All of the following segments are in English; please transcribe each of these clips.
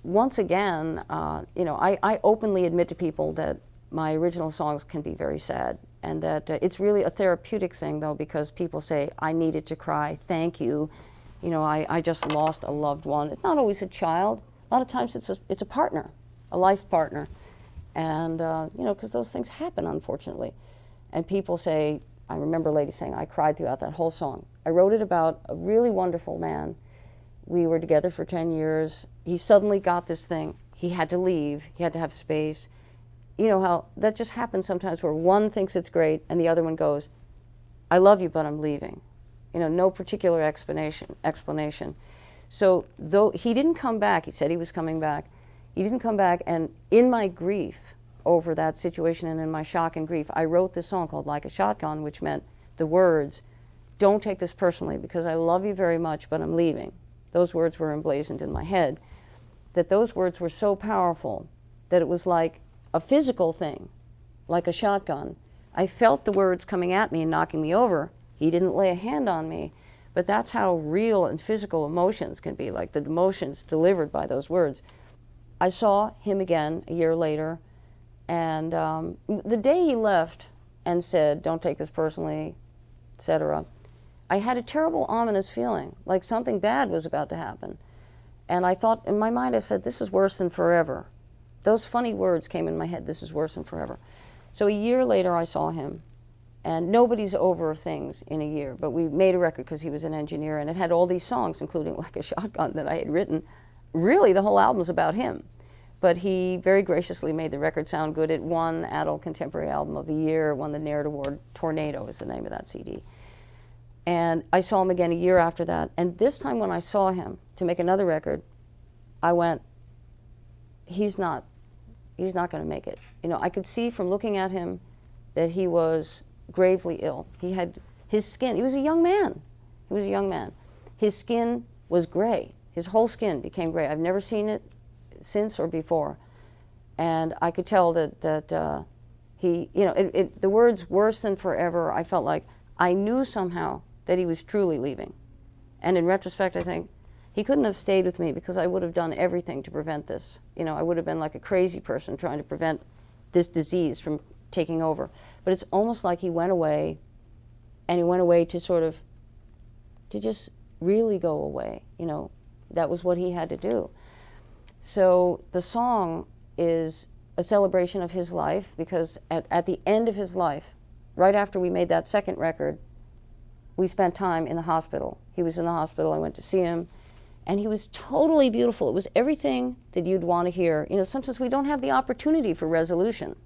once again, I openly admit to people that my original songs can be very sad, and that it's really a therapeutic thing, though, because people say, I needed to cry, thank you. I just lost a loved one. It's not always a child. A lot of times it's a partner, a life partner. And, because those things happen, unfortunately. And people say, I remember a lady saying, I cried throughout that whole song. I wrote it about a really wonderful man. We were together for 10 years. He suddenly got this thing. He had to leave. He had to have space. You know how that just happens sometimes, where one thinks it's great and the other one goes, I love you, but I'm leaving. No particular explanation. So though he didn't come back, he said he was coming back. He didn't come back, and in my grief over that situation and in my shock and grief, I wrote this song called Like a Shotgun, which meant the words, don't take this personally because I love you very much, but I'm leaving. Those words were emblazoned in my head, that those words were so powerful that it was like a physical thing, like a shotgun. I felt the words coming at me and knocking me over. He didn't lay a hand on me, but that's how real and physical emotions can be, like the emotions delivered by those words. I saw him again a year later, and the day he left and said, don't take this personally, etc., I had a terrible ominous feeling, like something bad was about to happen. And I thought, in my mind, I said, this is worse than forever. Those funny words came in my head, this is worse than forever. So a year later, I saw him, and nobody's over things in a year, but we made a record because he was an engineer, and it had all these songs, including Like a Shotgun, that I had written. Really, the whole album's about him. But he very graciously made the record sound good. It won Adult Contemporary Album of the Year, won the Narrative Award. Tornado is the name of that CD. And I saw him again a year after that. And this time when I saw him to make another record, I went, he's not going to make it. I could see from looking at him that he was gravely ill. He had his skin, he was a young man. His skin was gray. His whole skin became gray. I've never seen it since or before. And I could tell that he, the words worse than forever, I felt like I knew somehow that he was truly leaving. And in retrospect, I think he couldn't have stayed with me because I would have done everything to prevent this. I would have been like a crazy person trying to prevent this disease from taking over. But it's almost like he went away, and he went away to just really go away. That was what he had to do. So the song is a celebration of his life, because at the end of his life, right after we made that second record, we spent time in the hospital. He was in the hospital, I went to see him, and he was totally beautiful. It was everything that you'd want to hear. Sometimes we don't have the opportunity for resolution.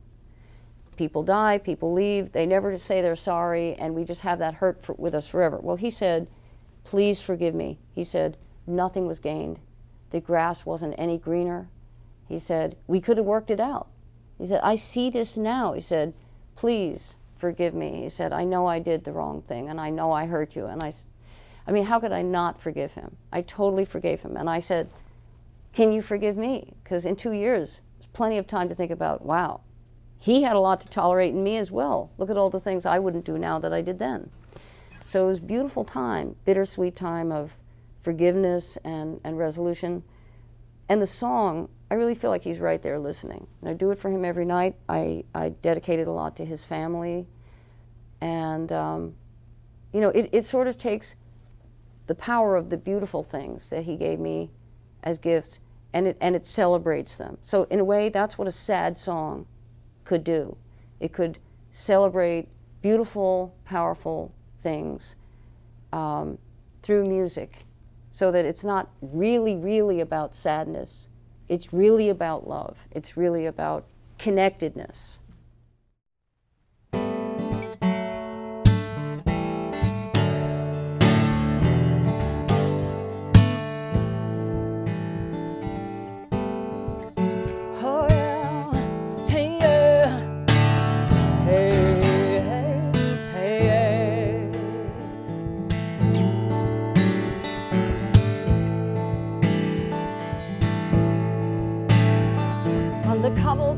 People die, people leave, they never say they're sorry, and we just have that hurt with us forever. Well, he said, please forgive me. He said, nothing was gained. The grass wasn't any greener. He said, we could have worked it out. He said, I see this now. He said, please forgive me. He said, I know I did the wrong thing, and I know I hurt you. And I mean, how could I not forgive him? I totally forgave him. And I said, can you forgive me? Because in 2 years, there's plenty of time to think about, wow, he had a lot to tolerate in me as well. Look at all the things I wouldn't do now that I did then. So it was a beautiful time, bittersweet time of forgiveness and resolution. And the song, I really feel like he's right there listening. And I do it for him every night. I dedicate it a lot to his family. And, it sort of takes the power of the beautiful things that he gave me as gifts, and it celebrates them. So in a way, that's what a sad song could do. It could celebrate beautiful, powerful things through music, so that it's not really, really about sadness. It's really about love. It's really about connectedness.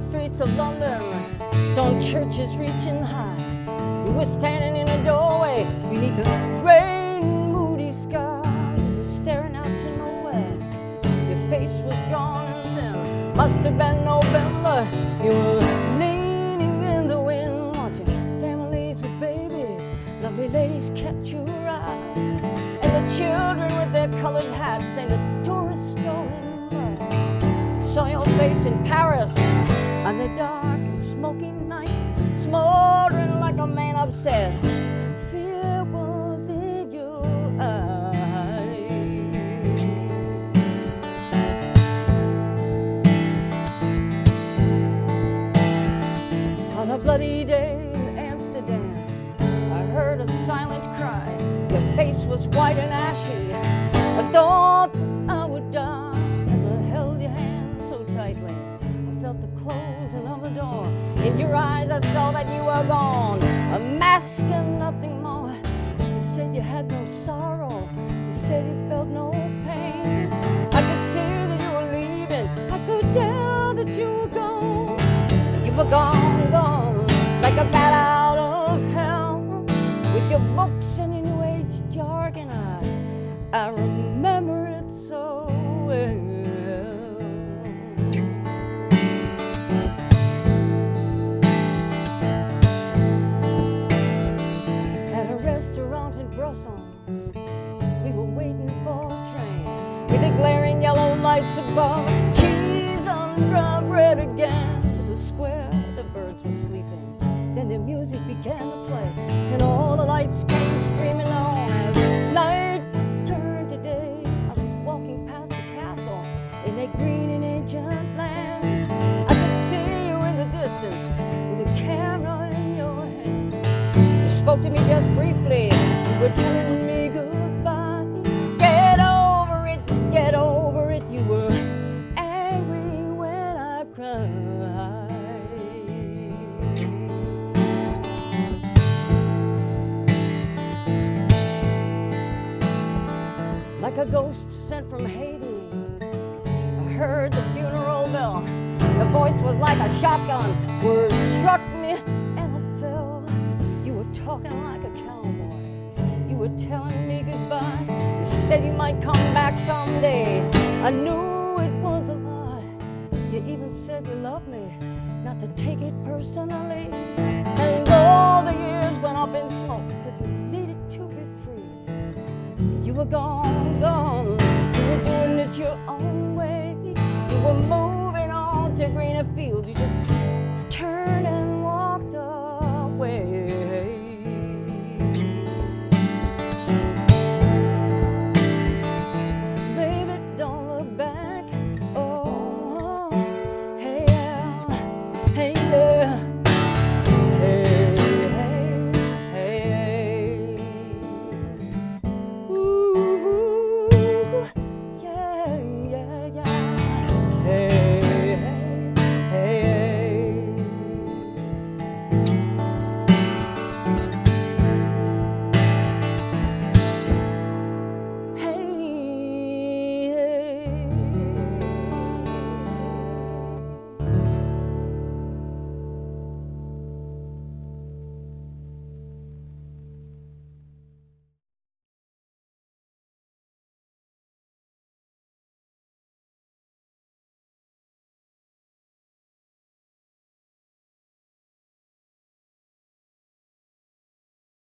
Streets of London, stone churches reaching high. We were standing in a doorway beneath a gray and moody sky. You were staring out to nowhere. Your face was gone and have been November. You were leaning in the wind, watching families with babies. Lovely ladies kept you right, and the children with their colored hats, and the tourists strolling by. Saw your face in Paris on the dark and smoky night, smoldering like a man obsessed. Fear was in your eyes. On a bloody day in Amsterdam, I heard a silent cry. Your face was white and ashy. I thought I would die as I held your hand so tightly. I felt the closing of the door. In your eyes I saw that you were gone, a mask and nothing more. You said you had no sorrow. You said you felt no pain. I could see that you were leaving. I could tell that you were gone. You were gone, gone, like a bat out of hell, with your books and your new age jargon. I remember it so well. At a restaurant in Brussels, we were waiting for a train, with the glaring yellow lights above, cheese on dry bread again. With the square, the birds were sleeping. Then the music began to play, and all the lights came streaming on as night turned to day. I was walking past the castle in that green and ancient land. I could see you in the distance with a camera in your hand. You spoke to me just briefly. You were telling me goodbye. Get over it, get over it. You were angry when I cried. Like a ghost sent from Hades, I heard the funeral bell. The voice was like a shotgun. Words struck me and I fell. You were talking like a cowboy. You were telling me goodbye. You said you might come back someday. I knew it was a lie. You even said you loved me, not to take it personally. And all the years went up in smoke, 'cause you needed to be free. You were gone, gone. You were doing it your own way. You were moving on to greener fields. You just